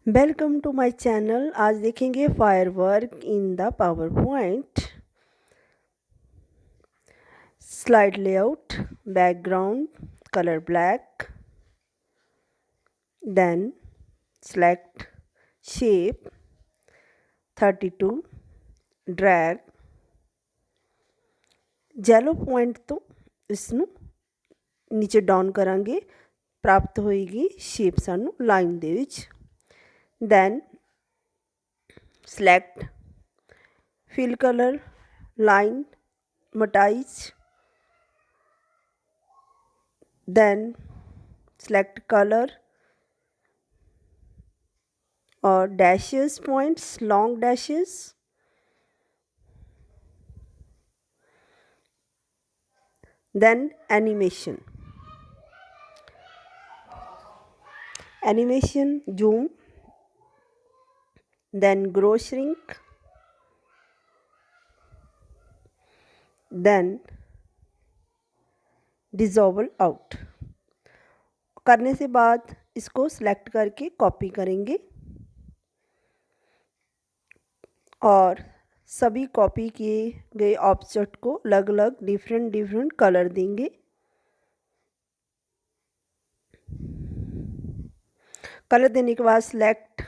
Welcome to my channel. आज देखेंगे firework in the PowerPoint. Slide layout, background colour black, then select shape 32, drag yellow point तो इसनू नीचे down करांगे, प्राप्त होएगी शेप सानू लाइन दे विच। Then select fill color, line, मोटाइज, then select color or dashes points, long dashes, then animation zoom, then grow shrink, then dissolve out। करने से बाद इसको सिलेक्ट करके कॉपी करेंगे और सभी कॉपी किए गए ऑब्जेक्ट को अलग अलग डिफरेंट कलर देंगे। कलर देने के बाद सिलेक्ट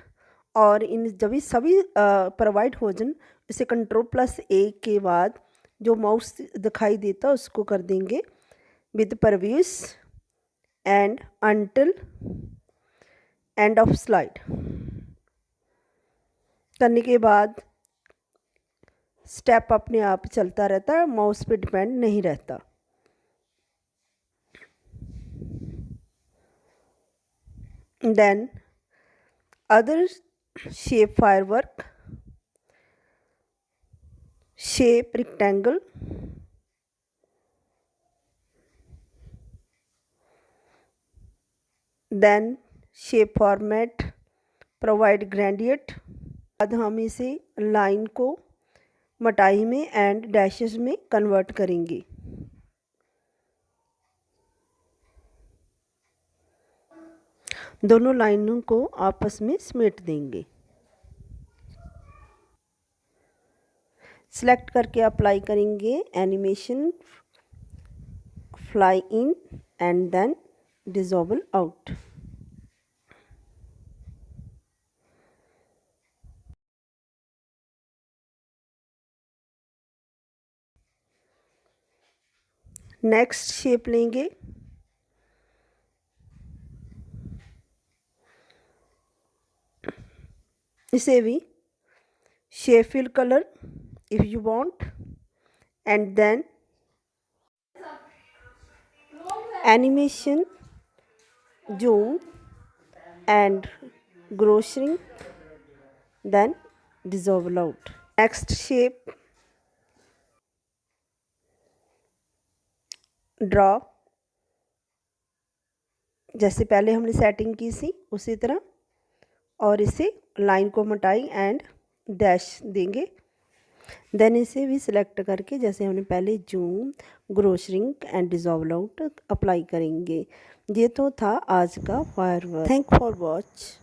और इन जब सभी प्रोवाइड हो जाए इसे Ctrl+A के बाद जो माउस दिखाई देता उसको कर देंगे with previous and until end of slide. करने के बाद स्टेप अपने आप चलता रहता है, माउस पे डिपेंड नहीं रहता। Then other shape firework, shape rectangle, then shape format provide gradient. बाद हम इसे लाइन को मोटाई में एंड डैशेस में कन्वर्ट करेंगे। दोनों लाइनों को आपस में समेट देंगे। सिलेक्ट करके अप्लाई करेंगे animation fly in and then dissolve out. Next shape लेंगे, इसे भी shape fill colour if you want and then animation zoom and grow shrink, then dissolve out। next shape draw, जैसे पहले हमने सेटिंग की सी उसी तरह, और इसे लाइन को मोटाई एंड डैश देंगे। देन इसे भी सिलेक्ट करके जैसे हमने पहले zoom, grow shrink and dissolve out apply करेंगे। ये तो था आज का फायरवर्क। Thank for watch.